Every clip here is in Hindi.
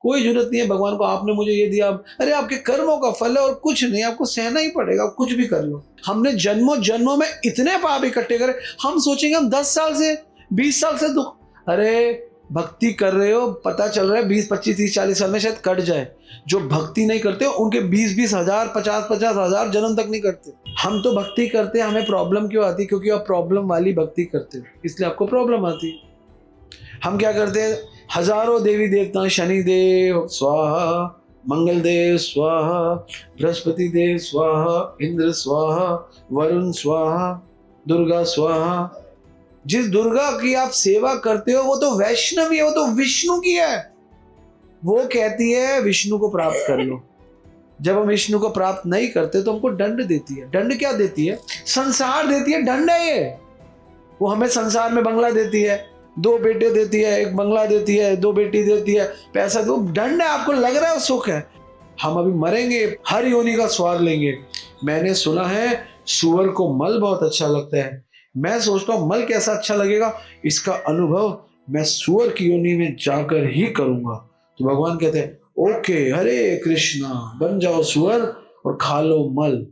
कोई जरूरत नहीं है भगवान को, आपने मुझे ये दिया, अरे आपके कर्मों का फल है और कुछ नहीं, आपको सहना ही पड़ेगा, कुछ भी कर लो। हमने जन्मों जन्मों में इतने पाप इकट्ठे करे, हम सोचेंगे हम 10 साल से 20 साल से दुख, अरे भक्ति कर रहे हो, पता चल रहा है 20 25 30 40 साल में शायद कट जाए। जो भक्ति नहीं करते उनके 20 हजार 50 हजार जन्म तक नहीं करते। हम तो भक्ति करते हैं, हमें प्रॉब्लम क्यों आती? क्योंकि आप प्रॉब्लम वाली भक्ति करते हो, इसलिए आपको प्रॉब्लम आती है। हम क्या करते हैं, हजारों देवी देवता, शनि देव स्वाहा, मंगल देव स्वाहा, बृहस्पति देव स्वाहा, इंद्र स्वाहा, वरुण स्वाहा, दुर्गा स्वाहा। जिस दुर्गा की आप सेवा करते हो वो तो वैष्णवी है, वो तो विष्णु की है। वो कहती है विष्णु को प्राप्त कर लो। जब हम विष्णु को प्राप्त नहीं करते तो हमको दंड देती है। दंड क्या देती है? संसार देती है, दंड है ये। वो हमें संसार में बंगला देती है, 2 बेटे देती है, 1 बंगला देती है, 2 बेटी देती है, पैसा दो, दंड है। आपको लग रहा है सुख है। हम अभी मरेंगे, हर योनि का स्वाद लेंगे। मैंने सुना है सूअर को मल बहुत अच्छा लगता है। मैं सोचता हूँ मल कैसा अच्छा लगेगा, इसका अनुभव मैं सूअर की योनि में जाकर ही करूंगा। तो भगवान कहते हैं ओके, हरे कृष्णा, बन जाओ सूअर और खा लो मल।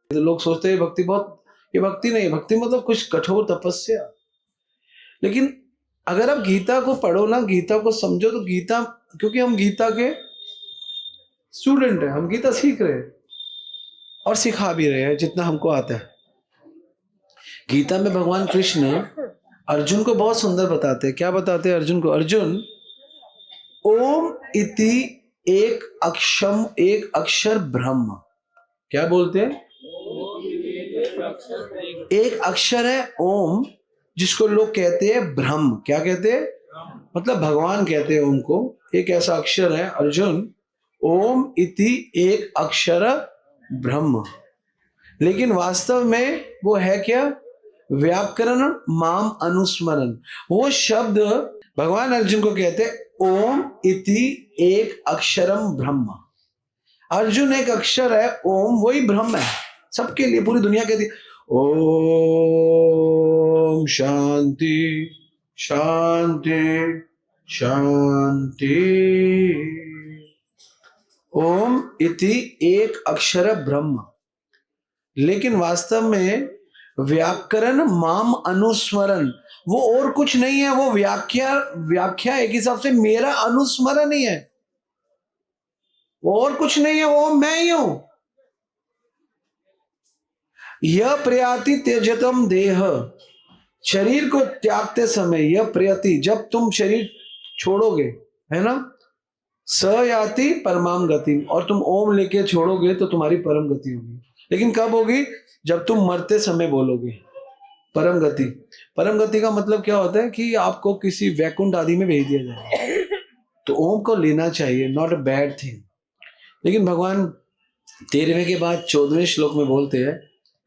तो लोग सोचते हैं भक्ति बहुत, ये भक्ति नहीं, भक्ति मतलब कुछ कठोर तपस्या। लेकिन अगर आप गीता को पढ़ो ना, गीता को समझो, तो गीता, क्योंकि हम गीता के स्टूडेंट हैं, हम गीता सीख रहे हैं और सिखा भी रहे हैं जितना हमको आता है। गीता में भगवान कृष्ण अर्जुन को बहुत सुंदर बताते हैं। क्या बताते हैं अर्जुन को? अर्जुन, ओम इति एक अक्षर ब्रह्म। क्या बोलते हैं? एक अक्षर है ओम, जिसको लोग कहते हैं ब्रह्म। क्या कहते हैं? मतलब भगवान कहते हैं ओम को। एक ऐसा अक्षर है अर्जुन, ओम इति एक अक्षर ब्रह्म। लेकिन वास्तव में वो है क्या? व्याकरण माम अनुस्मरण। वो शब्द भगवान अर्जुन को कहते हैं ओम इति एक अक्षरम ब्रह्म। अर्जुन एक अक्षर है, ओम वही ब्रह्म है सबके लिए। पूरी दुनिया कहती है ओम शांति शांति शांति। ओम इति एक अक्षर ब्रह्म। लेकिन वास्तव में व्याकरण माम अनुस्मरण, वो और कुछ नहीं है। वो व्याख्या एक हिसाब से मेरा अनुस्मरण ही है, वो और कुछ नहीं है, वो मैं ही हूं। यह प्रयाति त्यजतम देह, शरीर को त्यागते समय, यह प्रयाति, जब तुम शरीर छोड़ोगे, है ना, स याति परमाम गति, और तुम ओम लेके छोड़ोगे तो तुम्हारी परम गति होगी। लेकिन कब होगी? जब तुम मरते समय बोलोगे परम गति। परम गति का मतलब क्या होता है? कि आपको किसी वैकुंठ आदि में भेज दिया जाए। तो ओम को लेना चाहिए, नॉट अ बैड थिंग। लेकिन भगवान 13वें के बाद 14वें श्लोक में बोलते हैं,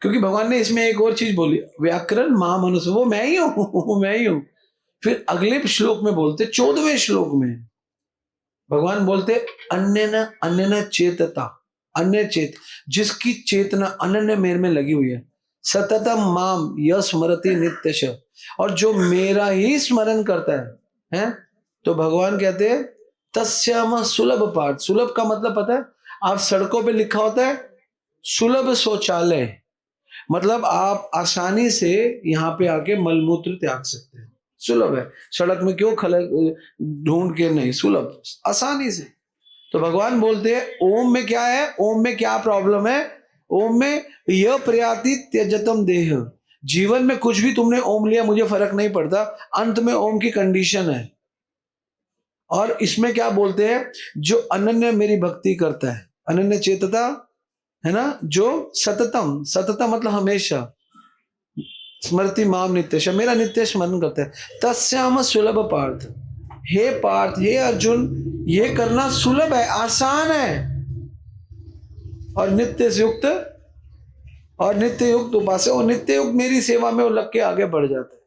क्योंकि भगवान ने इसमें एक और चीज बोली, व्याकरण महामनुष्य, वो मैं ही हूं, वो मैं ही हूं। फिर अगले श्लोक में बोलते, 14वें श्लोक में भगवान बोलते अन्य चेतता, अन्य चेत, जिसकी चेतना अनन्य मेरे में लगी हुई है, सततम माम यह स्मरति नित्यश, और जो मेरा ही स्मरण करता है? तो भगवान कहते हैं तस्याम सुलभ पाठ। सुलभ का मतलब पता है? आप सड़कों पे लिखा होता है सुलभ शौचालय, मतलब आप आसानी से यहाँ पे आके मलमूत्र त्याग सकते हैं। सुलभ है, सड़क में क्यों खलक ढूंढ के नहीं, सुलभ, आसानी से। तो भगवान बोलते हैं ओम में क्या है? ओम में क्या प्रॉब्लम है? ओम में यह प्रयाति त्यजतम देह, जीवन में कुछ भी तुमने ओम लिया मुझे फर्क नहीं पड़ता, अंत में ओम की कंडीशन है। और इसमें क्या बोलते हैं? जो अनन्य मेरी भक्ति करता है, अनन्य चेतता, है ना, जो सततम, सततम मतलब हमेशा, स्मृति माम नित्य, मेरा नित्य स्मरण करता है, तस्याम सुलभ पार्थ। हे पार्थ, हे अर्जुन, ये करना सुलभ है, आसान है, और नित्य युक्त, और नित्य युक्त उपास्य, और नित्य युक्त मेरी सेवा में वो लग के आगे बढ़ जाता है,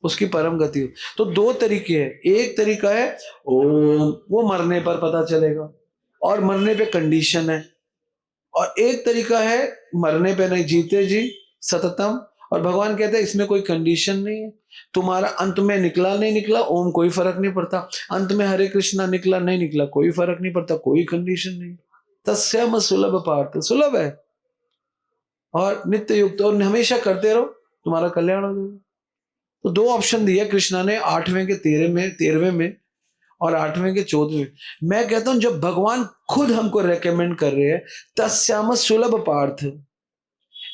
उसकी परम गति हो। तो 2 तरीके हैं। एक तरीका है ओम, वो मरने पर पता चलेगा, और मरने पे कंडीशन है, और एक तरीका है मरने पे नहीं, जीते जी सततम। और भगवान कहते हैं इसमें कोई कंडीशन नहीं है, तुम्हारा अंत में निकला नहीं निकला ओम कोई फर्क नहीं पड़ता, अंत में हरे कृष्णा निकला नहीं निकला कोई फर्क नहीं पड़ता, कोई कंडीशन नहीं। तस्यम सुलभ पार्थ, सुलभ है और नित्य युक्त, और हमेशा करते रहो तुम्हारा कल्याण हो जाएगा। तो दो ऑप्शन दिया कृष्णा ने, 8वें के 13वें में और 8वें के 14वें। मैं कहता हूं जब भगवान खुद हमको रेकमेंड कर रहे हैं, तस्याम सुलभ पार्थ।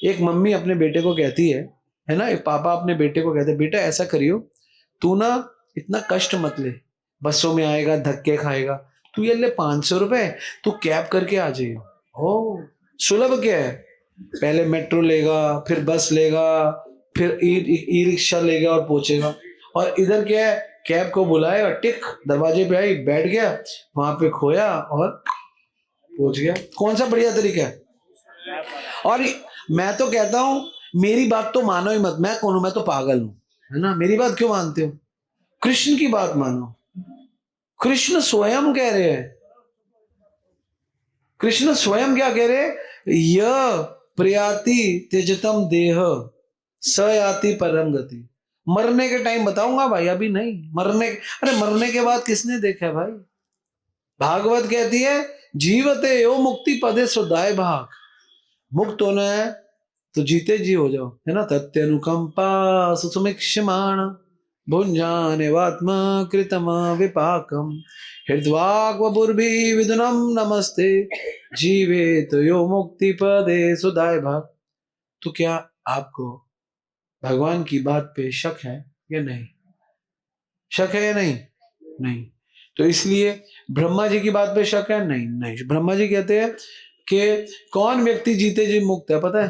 एक मम्मी अपने बेटे को कहती है ना, एक पापा अपने बेटे को कहते हैं बेटा ऐसा करियो, तू ना इतना कष्ट मत ले, बसों में आएगा धक्के खाएगा, तू ये ले 500 रुपए, तू कैब करके आ जाइयो। ओ सुलभ क्या है, पहले मेट्रो लेगा, फिर बस लेगा, फिर ई रिक्शा लेगा और पहुंचेगा। और इधर क्या है, कैब को बुलाया, टिक दरवाजे पे आई, बैठ गया, वहां पे खोया और पहुंच गया। कौन सा बढ़िया तरीका है। और मैं तो कहता हूं मेरी बात तो मानो ही मत, मैं कौन हूं, मैं तो पागल हूं, है ना, मेरी बात क्यों मानते हो, कृष्ण की बात मानो। कृष्ण स्वयं कह रहे हैं, कृष्ण स्वयं क्या कह रहे हैं, य प्रयाति त्यजतम देह स याति परम गति। मरने के टाइम बताऊंगा भाई, अभी नहीं, अरे मरने के बाद किसने देखा है भाई। भागवत कहती है जीवते यो मुक्ति पदे सुदाय भाग, मुक्त होना है तो जीते जी हो जाओ, है ना। तत्यनुकंपा सुसुमिक्षमाण भुंजाने वात्मा कृतम विपाकम हृद्वाग वबुर्भि विदुनम नमस्ते जीवे तो यो मुक्ति पदे सुदाय भाग। तो क्या आपको भगवान की बात पे शक है या नहीं, शक है या नहीं, नहीं। तो इसलिए ब्रह्मा जी की बात पे शक है, नहीं नहीं। ब्रह्मा जी कहते हैं कि कौन व्यक्ति जीते जी मुक्त है, पता है,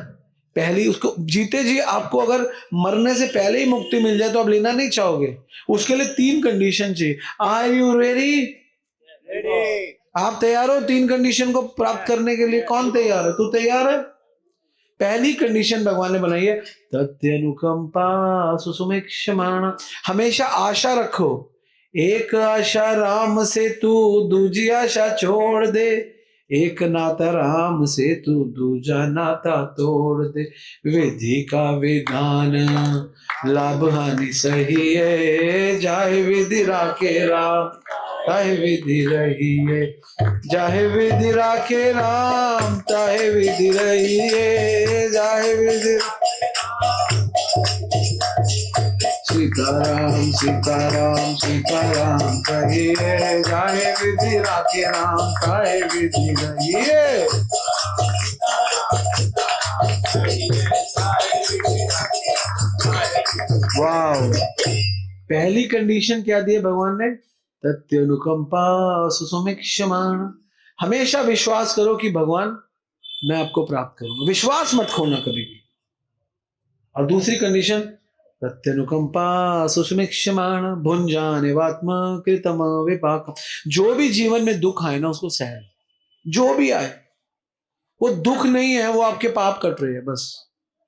पहली उसको जीते जी, आपको अगर मरने से पहले ही मुक्ति मिल जाए तो आप लेना नहीं चाहोगे। उसके लिए 3 कंडीशन चाहिए। आर यू रेडी, आप तैयार हो 3 कंडीशन को प्राप्त करने के लिए। कौन तैयार है, तू तैयार है। पहली कंडीशन भगवान ने बनाई है तत्यनुकंपा सुसुमिक्षमाण, हमेशा आशा रखो। एक आशा राम से तू दूजी आशा छोड़ दे, एक नाता राम से तू दूजा नाता तोड़ दे, विधि का विधान लाभ हानि सही है, जाहे विधि राखे राम ताहे विधि रही है, जाहे विधि राखे राम ताहे विधि रही है, जाहे विधि। सीताराम सीताराम सीताराम कहिए, जाहे विधि राखे राम ताहे विधि रही है। वाह, पहली कंडीशन क्या दी है भगवान ने, तत्यनुकंपा सुसुमिक्षमाण। हमेशा विश्वास करो कि भगवान मैं आपको प्राप्त करूंगा, विश्वास मत खोना कभी भी। और दूसरी कंडीशन तत्यनुकंपा सुसुमिक्षमाण भुंजाने वात्मा कृतम विपाक। जो भी जीवन में दुख आए ना उसको सह, जो भी आए, वो दुख नहीं है, वो आपके पाप कट रहे हैं बस।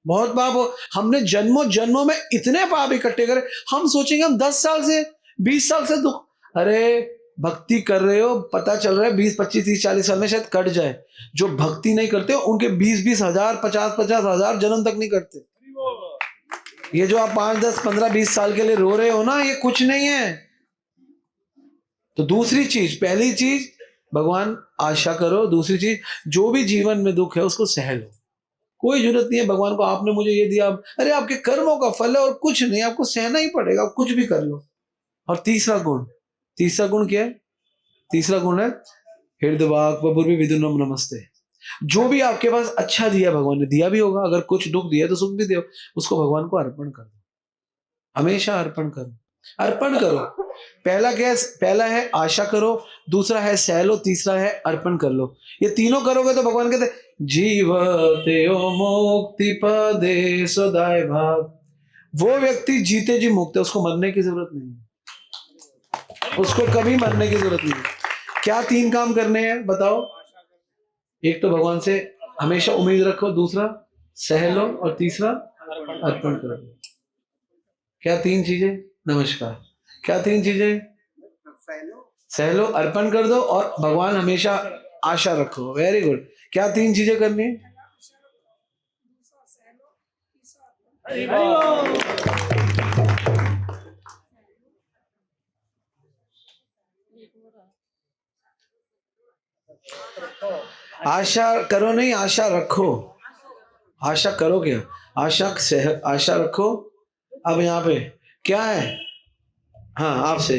बहुत पाप, हमने जन्मों जन्मों में इतने पाप इकट्ठे करे, हम सोचेंगे हम 10 साल से 20 साल से दुख, अरे भक्ति कर रहे हो, पता चल रहा है 20 25 30 40 साल में शायद कट जाए। जो भक्ति नहीं करते उनके 20 हजार 50 हजार जन्म तक नहीं करते। ये जो आप 5 10 15 20 साल के लिए रो रहे हो ना, ये कुछ नहीं है। तो दूसरी चीज, पहली चीज भगवान आशा करो, दूसरी चीज जो भी जीवन में दुख है उसको सह लो। कोई जरूरत नहीं है भगवान को आपने मुझे ये दिया, अरे आपके कर्मों का फल है और कुछ नहीं, आपको सहना ही पड़ेगा, कुछ भी कर लो। और तीसरा गुण क्या है, तीसरा गुण है हृदवाक वपुर्वी विदुनम नमस्ते। जो भी आपके पास अच्छा दिया भगवान ने, दिया भी होगा, अगर कुछ दुख दिया तो सुख भी दो, उसको भगवान को अर्पण कर दो, हमेशा अर्पण करो, अर्पण करो। पहला क्या है, पहला है आशा करो, दूसरा है सह लो, तीसरा है अर्पण कर लो। ये तीनों करोगे तो भगवान कहते जीवते मुक्ति पदे सदाय भाग। वो व्यक्ति जीते जी मुक्त है, उसको मरने की जरूरत नहीं है, उसको कभी मरने की जरूरत नहीं है। क्या 3 काम करने हैं बताओ, एक तो भगवान से हमेशा उम्मीद रखो, दूसरा सह लो और तीसरा अर्पण करो। क्या 3 चीजें, नमस्कार, क्या 3 चीजें, सह लो, अर्पण कर दो और भगवान हमेशा आशा रखो। Very good. क्या 3 चीजें करनी है? आशा करो नहीं, आशा रखो। आशा करो क्या? आशा रखो। अब यहाँ पे क्या है? हाँ, आपसे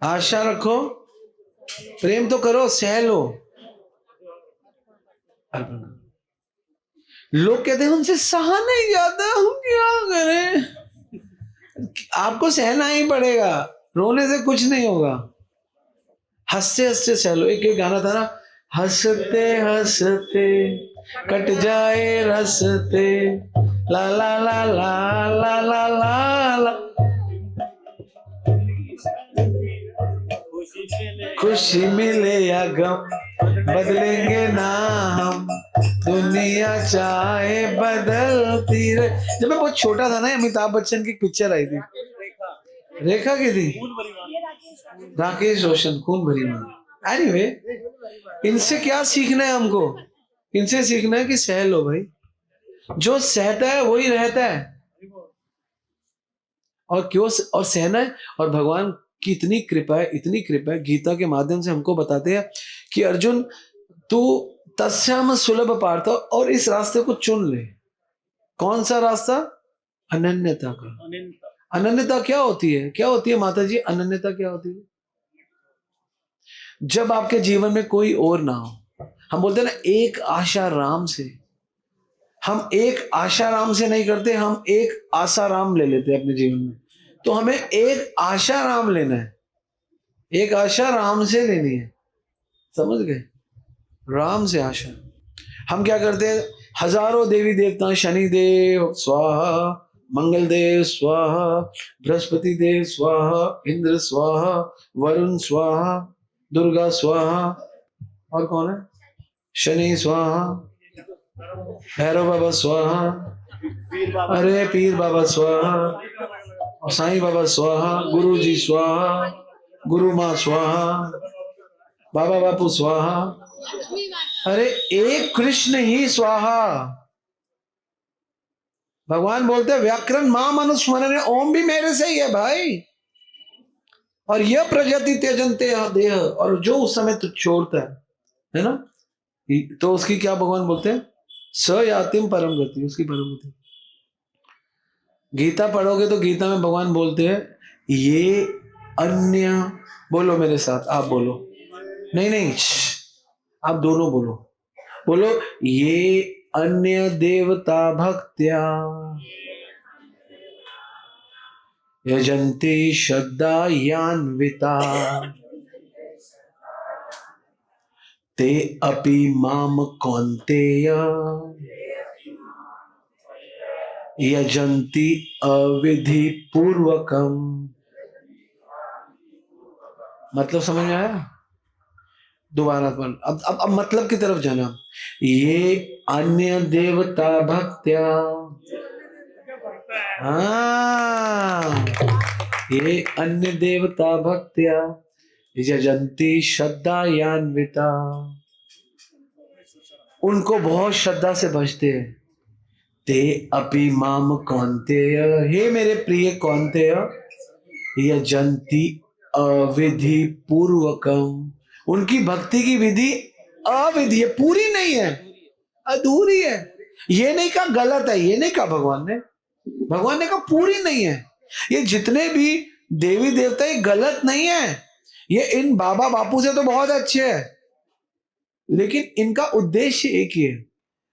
आशा रखो, प्रेम तो करो, सह लो। लोग कहते हैं उनसे सहा नहीं जाता, हम क्या करें? आपको सहना ही पड़ेगा, रोने से कुछ नहीं होगा। हंसते हंसते सह लो। एक गाना था ना, हंसते हंसते कट जाए रस्ते, ला ला ला ला ला ला ला ला, खुशी मिले या गम बदलेंगे ना हम, दुनिया चाहे बदलती रहे। जब मैं बहुत छोटा था ना, अमिताभ बच्चन की पिक्चर आई थी, रेखा की थी, राकेश रोशन, खून भरी मां। एनीवे, इनसे क्या सीखना है हमको? इनसे सीखना है कि सह लो भाई, जो सहता है वही रहता है। और क्यों और सहना है। और भगवान की इतनी कृपा है, इतनी कृपा है, गीता के माध्यम से हमको बताते हैं कि अर्जुन तू तस्याम सुलभ पार्थ, और इस रास्ते को चुन ले। कौन सा रास्ता? अनन्यता का। अनन्यता क्या होती है? क्या होती है माता जी? अनन्यता क्या होती है? जब आपके जीवन में कोई और ना हो। हम बोलते हैं ना, एक आशा राम से। हम एक आशा राम से नहीं करते, हम एक आसाराम ले लेते हैं अपने जीवन में। तो हमें एक आशा राम लेना है, एक आशा राम से लेनी है। समझ गए? राम से आशा। हम क्या करते हैं? हजारों देवी देवता, शनि देव स्वाहा, मंगल देव स्वाहा, बृहस्पति देव स्वाहा, इंद्र स्वाहा, वरुण स्वाहा, दुर्गा स्वाहा, और कौन है? शनि स्वाहा, भैरव बाबा स्वाहा, अरे पीर बाबा स्वाहा, और साईं बाबा स्वाहा, गुरु जी स्वाहा, गुरु माँ स्वाहा, बाबा बापू स्वाहा। अरे एक कृष्ण ही स्वाहा। भगवान बोलते व्याकरण मां मनुस्मरण, ओम भी मेरे से ही है भाई। और यह प्रजाति त्यजन्ते देह, और जो उस समय तो छोड़ता है ना, तो उसकी क्या भगवान बोलते हैं? स यातिम परम गति, उसकी परम गति। गीता पढ़ोगे तो गीता में भगवान बोलते हैं ये अन्य, बोलो मेरे साथ, आप बोलो, नहीं नहीं आप दोनों बोलो, बोलो, ये अन्य देवता भक्त्या यजन्ति श्रद्धायान्विता ते अपि माम कौन्तेय यजन्ति अविधि पूर्वकम। मतलब समझ में आया? दोबारा पर अब मतलब की तरफ जाना। ये अन्य देवता भक्त्या, हाँ, ये अन्य देवता भक्त्या यजन्ति श्रद्धायान्विता, उनको बहुत श्रद्धा से भजते हैं। ते अपि माम कौन्तेय, हे मेरे प्रिय कौन्तेय, यजन्ति अविधि पूर्वकम, उनकी भक्ति की विधि अविधि है, पूरी नहीं है, अधूरी है। ये नहीं कहा गलत है, ये नहीं कहा भगवान ने। भगवान ने कहा पूरी नहीं है। ये जितने भी देवी देवता ये गलत नहीं है, ये इन बाबा बापू से तो बहुत अच्छे है, लेकिन इनका उद्देश्य एक ही है।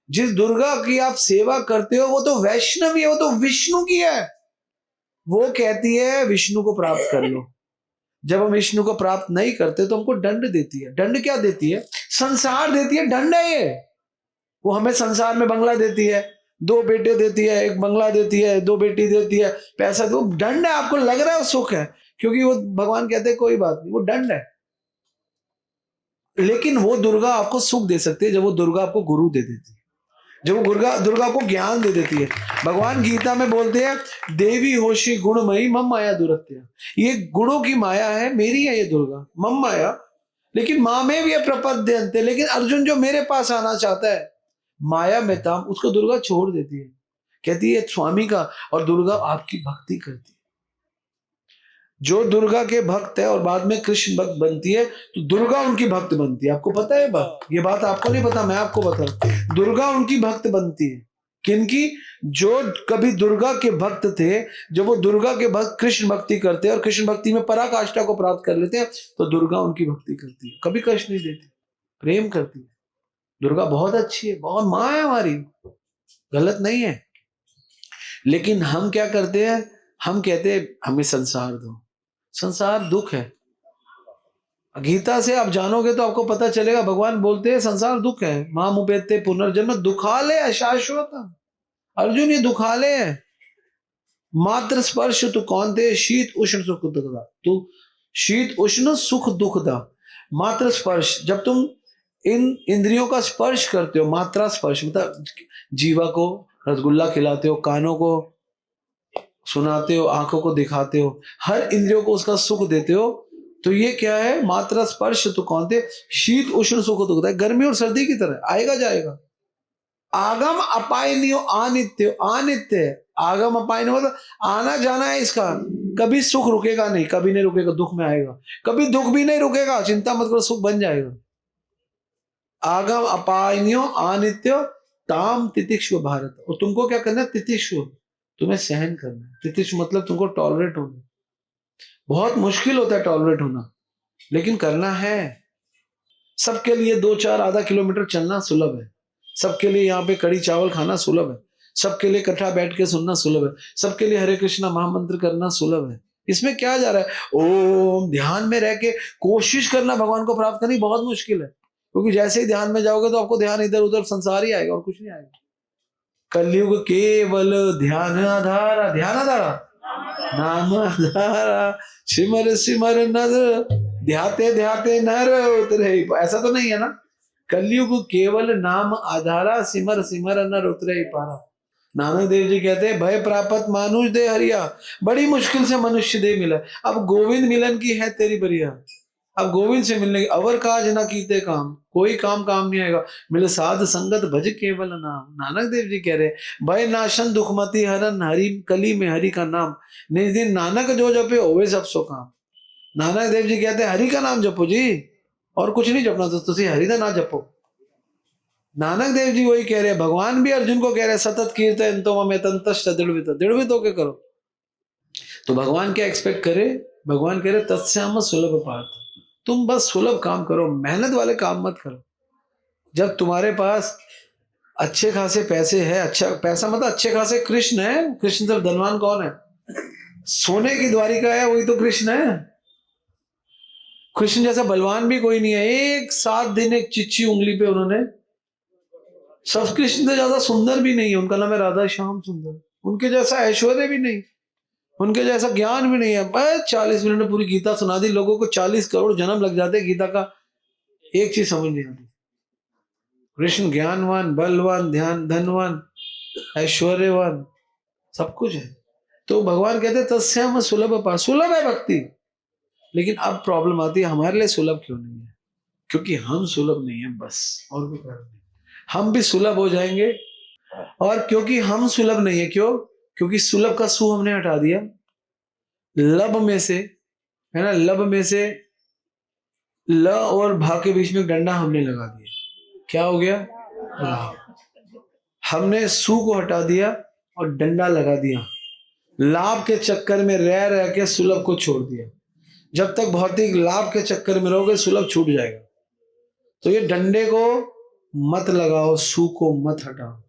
जिस दुर्गा की आप सेवा करते हो वो तो वैष्णवी है, वो तो विष्णु की है। वो कहती है विष्णु को प्राप्त कर लो। जब हम विष्णु को प्राप्त नहीं करते तो हमको दंड देती है। दंड क्या देती है? संसार देती है, दंड है ये। वो हमें संसार में बंगला देती है, 2 बेटे देती है, 1 बंगला देती है, 2 बेटी देती है, पैसा दो, दंड है। आपको लग रहा है सुख है, क्योंकि वो भगवान कहते हैं कोई बात नहीं, वो दंड है। लेकिन वो दुर्गा आपको सुख दे सकती है जब वो दुर्गा आपको गुरु दे देती है। जो दुर्गा दुर्गा को ज्ञान दे देती है। भगवान गीता में बोलते हैं देवी होशी गुणमयी मम माया दुरत्या, ये गुणों की माया है, मेरी है ये दुर्गा, मम माया, लेकिन माँ में भी प्रपद्यन्ते, लेकिन अर्जुन जो मेरे पास आना चाहता है माया में ताम, उसको दुर्गा छोड़ देती है, कहती है स्वामी का, और दुर्गा आपकी भक्ति करती है। जो दुर्गा के भक्त है और बाद में कृष्ण भक्त बनती है तो दुर्गा उनकी भक्त बनती है। आपको पता है बात? ये बात आपको नहीं पता, मैं आपको बता रहा हूं। दुर्गा उनकी भक्त बनती है। किनकी? जो कभी दुर्गा के भक्त थे, जब वो दुर्गा के भक्त कृष्ण भक्ति करते हैं और कृष्ण भक्ति में पराकाष्ठा को प्राप्त कर लेते हैं तो दुर्गा उनकी भक्ति करती है, कभी कष्ट नहीं देती, प्रेम करती है। दुर्गा बहुत अच्छी है, बहुत माँ है हमारी, गलत नहीं है। लेकिन हम क्या करते हैं? हम कहते हैं हमें संसार दो, संसार दुख है। गीता से आप जानोगे तो आपको पता चलेगा, भगवान बोलते हैं संसार दुख है, माम उपेत्ते पुनर्जन्म दुखालय अशाश्वत। अर्जुन ये दुखालय है, मात्र स्पर्श तू कौन थे शीत उष्ण सुख दुखदा, तू शीत उष्ण सुख दुखदा, मात्र स्पर्श, जब तुम इन इंद्रियों का स्पर्श करते हो, मात्रा स्पर्श मतलब जीवा को रसगुल्ला खिलाते हो, कानों को सुनाते हो, आंखों को दिखाते हो, हर इंद्रियों को उसका सुख देते हो, तो ये क्या है? मात्रा स्पर्श तो कौन थे शीत उष्ण सुख दुखता है, गर्मी और सर्दी की तरह आएगा जाएगा। आगम अपायनियो अनित्य, अनित्य आगम अपायनियो मतलब आना जाना है इसका, कभी सुख रुकेगा नहीं, कभी नहीं रुकेगा, दुख में आएगा, कभी दुख भी नहीं रुकेगा, चिंता मत करो, सुख बन जाएगा। आगम अपायनियो अनित्य ताम तितिक्षु भारत, और तुमको क्या करना है? तितिक्षु, तुम्हें सहन करना है। तितिक्षु मतलब तुमको टॉलरेट होना, बहुत मुश्किल होता है टॉलरेट होना, लेकिन करना है। सबके लिए 2-4 आधा किलोमीटर चलना सुलभ है, सबके लिए यहाँ पे कड़ी चावल खाना सुलभ है, सबके लिए इकट्ठा बैठ के सुनना सुलभ है, सबके लिए हरे कृष्णा महामंत्र करना सुलभ है। इसमें क्या जा रहा है? ओम ध्यान में रह के कोशिश करना भगवान को प्राप्त करनी बहुत मुश्किल है, क्योंकि जैसे ही ध्यान में जाओगे तो आपको ध्यान इधर उधर संसार ही आएगा और कुछ नहीं आएगा। कलयुग केवल ध्यान आधारा, ध्यान आधारा नाम आधारा, सिमर सिमर नर ध्याते ध्याते नर उतरे, ऐसा तो नहीं है ना? कलयुग केवल नाम आधारा, सिमर सिमर नर उतरे ही पारा। नानक देव जी कहते हैं भय प्राप्त मानुष दे हरिया, बड़ी मुश्किल से मनुष्य दे मिला, अब गोविंद मिलन की है तेरी बरिया। अब गोविंद से मिलने, अवर काज ना कीते काम, कोई काम नहीं आएगा, मिले साध संगत भज केवल नाम। नानक देव जी कह रहे भय नाशन दुखमती हरन, हरि कली में हरि का नाम, निज दिन नानक जो जपे होवे सब सो काम। नानक देव जी कहते हैं हरि का नाम जपो जी, और कुछ नहीं जपना, तो तुसी हरि का ना जपो। नानक देव जी वही कह रहे हैं, भगवान भी अर्जुन को कह रहे हैं सतत कीर्तन तो मैं तंतश्च दृढ़वित होके करो। तो भगवान क्या एक्सपेक्ट करे? भगवान कह रहे तत्स्याम सुलभ पार्थ, तुम बस सुलभ काम करो, मेहनत वाले काम मत करो। जब तुम्हारे पास अच्छे खासे पैसे है, अच्छा पैसा मतलब अच्छे खासे कृष्ण है, कृष्ण से धनवान कौन है? सोने की द्वारिका है वही तो कृष्ण है। कृष्ण जैसा बलवान भी कोई नहीं है, एक 7 दिन एक चिच्ची उंगली पे उन्होंने, सब कृष्ण से ज्यादा सुंदर भी नहीं है, उनका नाम है राधा श्याम सुंदर, उनके जैसा ऐश्वर्य भी नहीं, उनके जैसा ज्ञान भी नहीं है। बस 40 मिनट में पूरी गीता सुना दी, लोगों को 40 करोड़ जन्म लग जाते गीता का, एक चीज समझ नहीं आती। कृष्ण ज्ञानवान, बलवान, ध्यान धनवान, ऐश्वर्यवान, सब कुछ है। तो भगवान कहते तस्याम सुलभ पा, सुलभ है भक्ति, लेकिन अब प्रॉब्लम आती है हमारे लिए सुलभ क्यों नहीं है? क्योंकि हम सुलभ नहीं है, बस और कोई कारण नहीं। हम भी सुलभ हो जाएंगे, और क्योंकि हम सुलभ नहीं है, क्यों? क्योंकि सुलभ का सु हमने हटा दिया, लब में से है ना, लब में से ल और भा के बीच में डंडा हमने लगा दिया, क्या हो गया? हमने सु को हटा दिया और डंडा लगा दिया, लाभ के चक्कर में रह रह के सुलभ को छोड़ दिया। जब तक भौतिक लाभ के चक्कर में रहोगे सुलभ छूट जाएगा। तो ये डंडे को मत लगाओ, सु को मत हटाओ,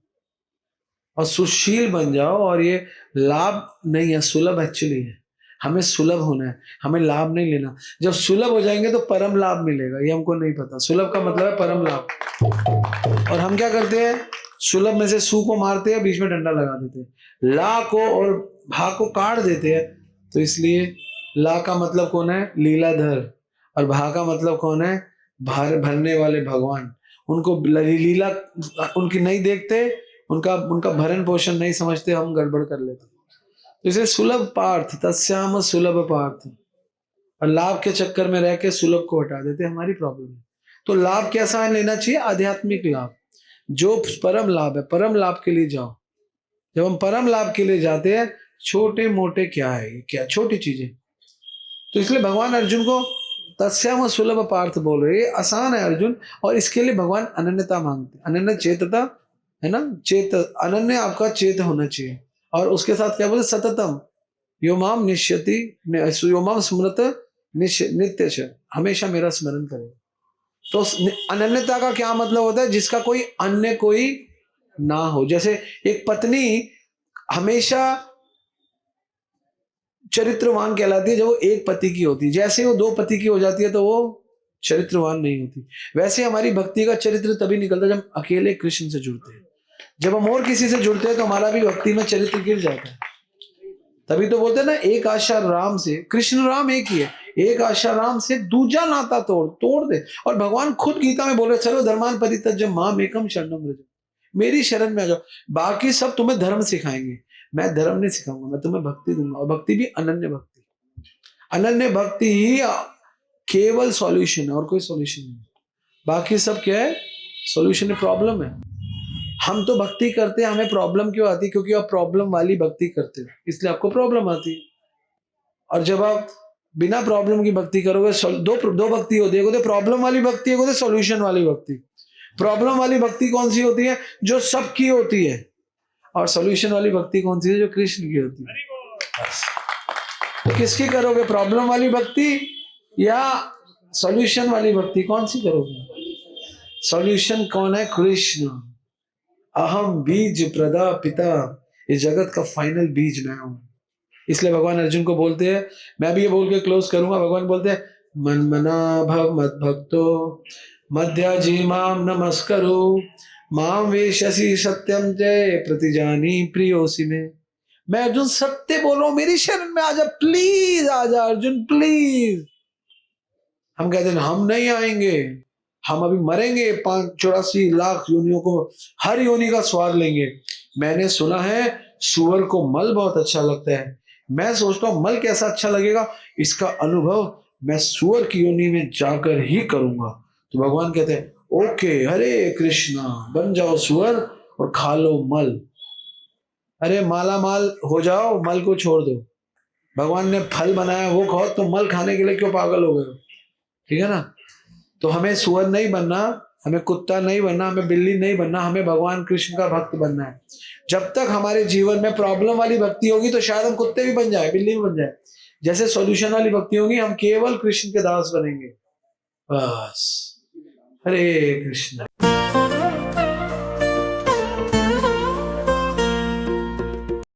और सुशील बन जाओ। और ये लाभ नहीं है, सुलभ एक्चुअली है, हमें सुलभ होना है, हमें लाभ नहीं लेना। जब सुलभ हो जाएंगे तो परम लाभ मिलेगा, ये हमको नहीं पता। सुलभ का मतलब है परम लाभ। और हम क्या करते हैं? सुलभ में से सु को मारते हैं, बीच में डंडा लगा देते हैं, ला को और भा को काट देते हैं। तो इसलिए ला का मतलब कौन है? लीलाधर, और भा का मतलब कौन है? भरने वाले भगवान। उनको लीला उनकी नहीं देखते, उनका उनका भरण पोषण नहीं समझते, हम गड़बड़ कर लेते। तो इसे सुलभ पार्थ तस्याम सुलभ पार्थ, और लाभ के चक्कर में रह के सुलभ को हटा देते, हमारी प्रॉब्लम है। तो लाभ कैसा है लेना चाहिए? आध्यात्मिक लाभ, जो परम लाभ है, परम लाभ के लिए जाओ। जब हम परम लाभ के लिए जाते हैं, छोटे मोटे क्या है, क्या छोटी चीजें। तो इसलिए भगवान अर्जुन को तस्याम सुलभ पार्थ बोल रहे, ये आसान है अर्जुन, और इसके लिए भगवान अनन्यता मांगते, अनन्य चेतता है ना, चेत अनन्य आपका चेत होना चाहिए। और उसके साथ क्या बोले? सततम योमाम निश्यति योमाम स्मृत नित्य च, हमेशा मेरा स्मरण करे। तो अनन्यता का क्या मतलब होता है? जिसका कोई अन्य कोई ना हो। जैसे एक पत्नी हमेशा चरित्रवान कहलाती है जब वो एक पति की होती है, जैसे वो 2 पति की हो जाती है तो वो चरित्रवान नहीं होती। वैसे हमारी भक्ति का चरित्र तभी निकलता है जब हम अकेले कृष्ण से जुड़ते हैं। जब हम और किसी से जुड़ते हैं तो हमारा भी भक्ति में चरित्र गिर जाता है। तभी तो बोलते हैं ना, एक आशा राम से, कृष्ण राम एक ही है, एक आशा राम से दूजा नाता तोड़ दे। और भगवान खुद गीता में बोल रहे, सर्व धर्मान परित्यज्य माम एकम शरणम व्रज, मेरी शरण में आ जाओ, बाकी सब तुम्हें धर्म सिखाएंगे, मैं धर्म नहीं सिखाऊंगा, मैं तुम्हें भक्ति दूंगा। और भक्ति भी अनन्य भक्ति, अनन्य भक्ति ही केवल सॉल्यूशन है, और कोई सॉल्यूशन नहीं। बाकी सब क्या है? सॉल्यूशन है, प्रॉब्लम है। हम तो भक्ति करते हैं, हमें प्रॉब्लम क्यों आती? क्योंकि आप प्रॉब्लम वाली भक्ति करते हो, इसलिए आपको प्रॉब्लम आती है। और जब आप बिना प्रॉब्लम की भक्ति करोगे, दो भक्ति होती है, एक प्रॉब्लम वाली भक्ति, एक सॉल्यूशन वाली भक्ति। प्रॉब्लम वाली भक्ति कौन सी होती है? जो सबकी होती है। और सॉल्यूशन वाली भक्ति कौन सी है? जो कृष्ण की होती है। तो किसकी करोगे? प्रॉब्लम वाली भक्ति या सॉल्यूशन वाली भक्ति? कौन सी करोगे? सॉल्यूशन कौन है? कृष्ण। अहम बीज प्रदा पिता, इस जगत का फाइनल बीज मैं हूं। इसलिए भगवान अर्जुन को बोलते हैं, मैं भी ये बोल के क्लोज करूंगा, भगवान बोलते हैं, मन मना भव मद भक्तो मध्याजी माम नमस्करो माम वेशसी सत्यम जय प्रतिजानी प्रियोसी में। मैं अर्जुन सत्य बोल रहा हूं, मेरी शरण में आजा, प्लीज आजा अर्जुन, प्लीज। हम कहते हैं हम नहीं आएंगे, हम अभी मरेंगे, 84 लाख योनियों को, हर योनि का स्वाद लेंगे। मैंने सुना है सुअर को मल बहुत अच्छा लगता है, मैं सोचता हूं मल कैसा अच्छा लगेगा, इसका अनुभव मैं सुअर की योनि में जाकर ही करूंगा। तो भगवान कहते हैं ओके, हरे कृष्णा, बन जाओ सुअर और खा लो मल। अरे माला माल हो जाओ, मल को छोड़ दो। भगवान ने फल बनाया वो खाओ, तो मल खाने के लिए क्यों पागल हो गए? ठीक है ना? तो हमें सुअर नहीं बनना, हमें कुत्ता नहीं बनना, हमें बिल्ली नहीं बनना, हमें भगवान कृष्ण का भक्त बनना है। जब तक हमारे जीवन में प्रॉब्लम वाली भक्ति होगी तो शायद हम कुत्ते भी बन जाए, बिल्ली भी बन जाए। जैसे सॉल्यूशन वाली भक्ति होगी, हम केवल कृष्ण के दास बनेंगे। बस। हरे कृष्ण।